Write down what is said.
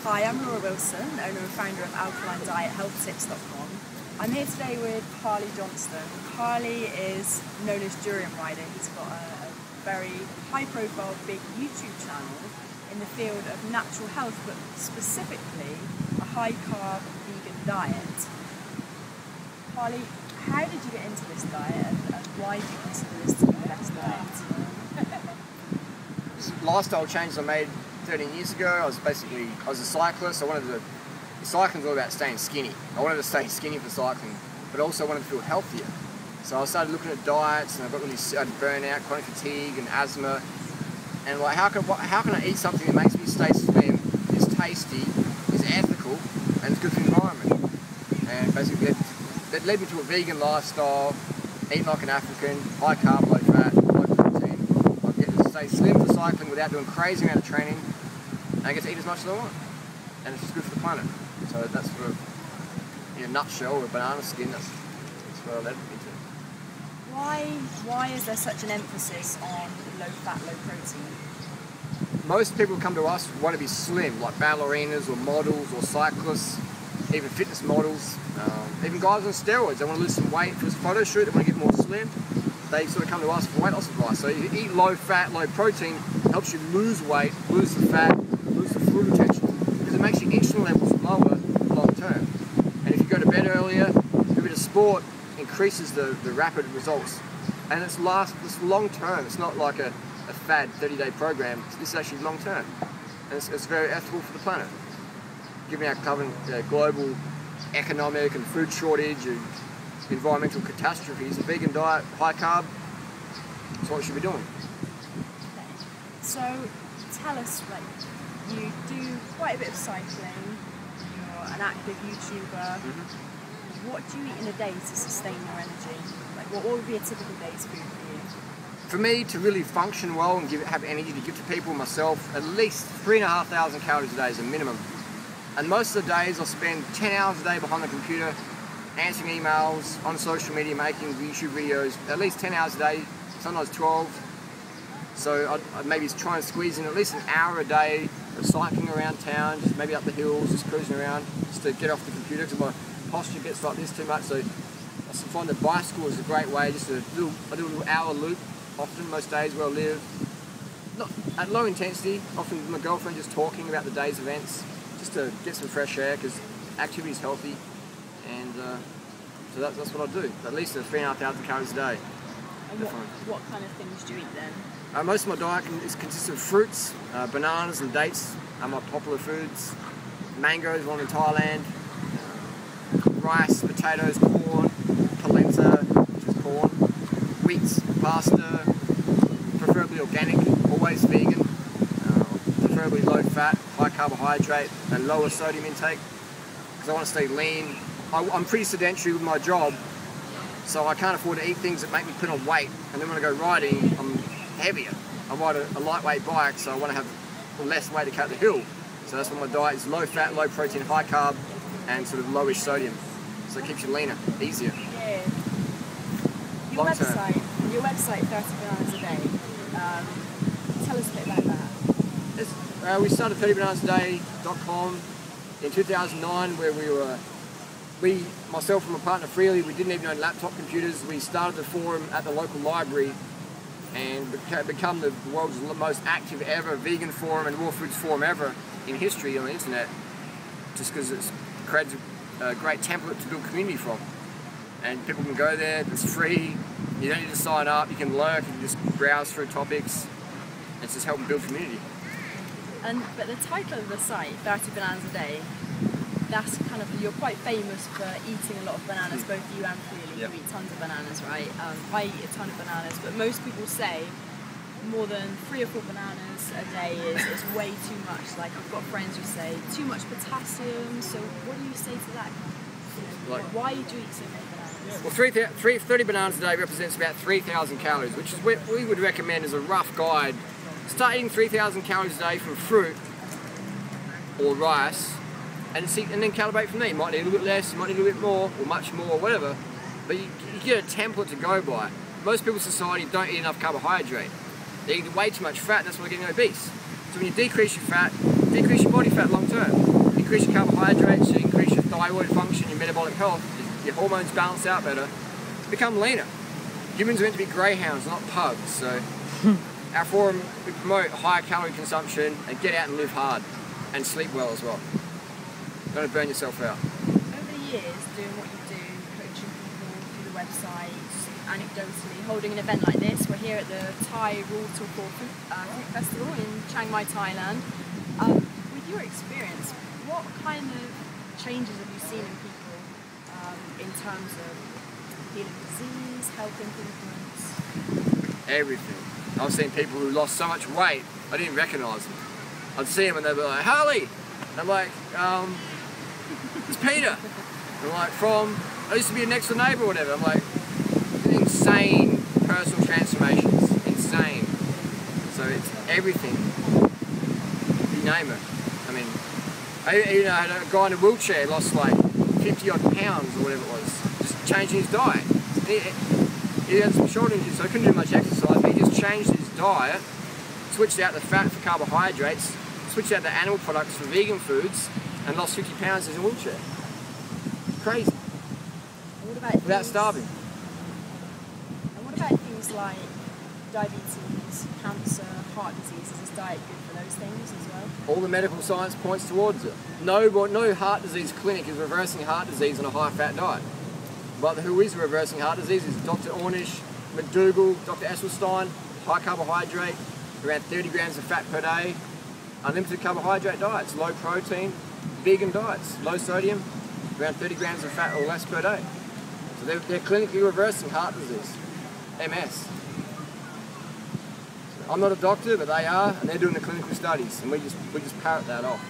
Hi, I'm Laura Wilson, owner and founder of alkalinediethealthtips.com. I'm here today with Harley Johnston. Harley is known as Durianrider. He's got a very high-profile, big YouTube channel in the field of natural health, but specifically a high-carb vegan diet. Harley, how did you get into this diet, and why do you consider this to be the best diet? Lifestyle changes I made 13 years ago. I was a cyclist. Cycling's all about staying skinny. I wanted to stay skinny for cycling, but also wanted to feel healthier. So I started looking at diets, and I had burnout, chronic fatigue, and asthma. And like, how can I eat something that makes me stay slim, is tasty, is ethical, and it's good for the environment? And basically, that led me to a vegan lifestyle, eating like an African, high carb, low fat, low protein. I get to stay slim for cycling without doing crazy amount of training, and I get to eat as much as I want. And it's just good for the planet. So that's sort of, in a nutshell, a banana skin, that's what I led me to. Why is there such an emphasis on low fat, low protein? Most people who come to us want to be slim, like ballerinas or models or cyclists, even fitness models, even guys on steroids. They want to lose some weight for a photo shoot, they want to get more slim. They sort of come to us for weight loss advice. So you eat low fat, low protein, helps you lose weight, lose the fat, lose the fluid retention, because it makes your insulin levels lower long term. And if you go to bed earlier, do a bit of sport, increases the rapid results. And it's long term. It's not like a fad 30-day program. This is actually long term. And it's very ethical for the planet. Given our current global economic and food shortage and environmental catastrophes, a vegan diet, high carb, that's what we should be doing. Okay. So tell us, you do quite a bit of cycling, you're an active YouTuber. Mm-hmm. What do you eat in a day to sustain your energy? What would be a typical day's food for you? For me to really function well and have energy to give to people, myself, at least 3,500 calories a day is a minimum. And most of the days I'll spend 10 hours a day behind the computer, answering emails, on social media, making YouTube videos, at least 10 hours a day, sometimes 12. So I'd maybe try and squeeze in at least an hour a day of cycling around town, just maybe up the hills, just cruising around, just to get off the computer, because my posture gets like this too much. So I find the bicycle is a great way, I do a little hour loop, often, most days where I live. Not at low intensity, often with my girlfriend just talking about the day's events, just to get some fresh air, because activity is healthy. And so that's what I do, at least 3,500 calories a day. And what kind of things do you eat then? Most of my diet consists of fruits, bananas and dates are my popular foods. Mangoes, one in Thailand. Rice, potatoes, corn, polenta, which is corn, wheat, pasta, preferably organic, always vegan, preferably low fat, high carbohydrate and lower sodium intake, because I want to stay lean. I'm pretty sedentary with my job, so I can't afford to eat things that make me put on weight, and then when I go riding, I'm heavier. I ride a lightweight bike, so I want to have less weight to cut the hill. So that's why my diet is low fat, low protein, high carb, and sort of lowish sodium. So it keeps you leaner, easier. Yeah. Your website, 30 Bananas a Day. Tell us a bit about that. We started 30bananasaday.com in 2009, where myself and my partner Freelee, we didn't even own laptop computers. We started the forum at the local library and become the world's most active ever vegan forum and raw foods forum ever in history on the internet, just because it creates a great template to build community from. And people can go there, it's free, you don't need to sign up, you can lurk, you can just browse through topics. It's just helping build community. But the title of the site, 30 Bananas a Day, that's kind of, you're quite famous for eating a lot of bananas, both you and Freelee. Yep. You eat tons of bananas, right? I eat a ton of bananas, but most people say more than 3 or 4 bananas a day is way too much. Like, I've got friends who say too much potassium, so what do you say to that? Why do you eat so many bananas? Well, 30 bananas a day represents about 3,000 calories, which is what we would recommend as a rough guide. Start eating 3,000 calories a day from fruit or rice, and then calibrate from there. You might need a little bit less, you might need a little bit more, or much more, or whatever, but you get a template to go by. Most people in society don't eat enough carbohydrate. They eat way too much fat, and that's why they're getting obese. So when you decrease your fat, decrease your body fat long term. increase your carbohydrates, you increase your thyroid function, your metabolic health, your hormones balance out better, become leaner. Humans are meant to be greyhounds, not pugs, so our forum, we promote higher calorie consumption and get out and live hard and sleep well as well. Don't burn yourself out. Over the years, doing what you do, coaching people through the website, anecdotally, holding an event like this, we're here at the Thai Rural Fruit Festival in Chiang Mai, Thailand. With your experience, what kind of changes have you seen in people in terms of healing disease, health improvements? Everything. I've seen people who lost so much weight, I didn't recognise them. I'd see them and they'd be like, Harley! And I'm like, it's Peter. I'm like, I used to be a next door neighbour or whatever. I'm like, insane personal transformations. Insane. So it's everything. You name it. I mean, I had a guy in a wheelchair lost like 50 odd pounds or whatever it was, just changing his diet. He had some shoulder injuries, so he couldn't do much exercise, but he just changed his diet, switched out the fat for carbohydrates, switched out the animal products for vegan foods, and lost 50 pounds in his wheelchair. Crazy. What about without starving. And what about things like diabetes, cancer, heart disease? Is this diet good for those things as well? All the medical science points towards it. No heart disease clinic is reversing heart disease on a high-fat diet. But who is reversing heart disease is Dr. Ornish, McDougall, Dr. Esselstyn, high carbohydrate, around 30 grams of fat per day, unlimited carbohydrate diets, low protein, vegan diets, low sodium, around 30 grams of fat or less per day. So they're clinically reversing heart disease, MS. So I'm not a doctor, but they are, and they're doing the clinical studies, and we just parrot that off.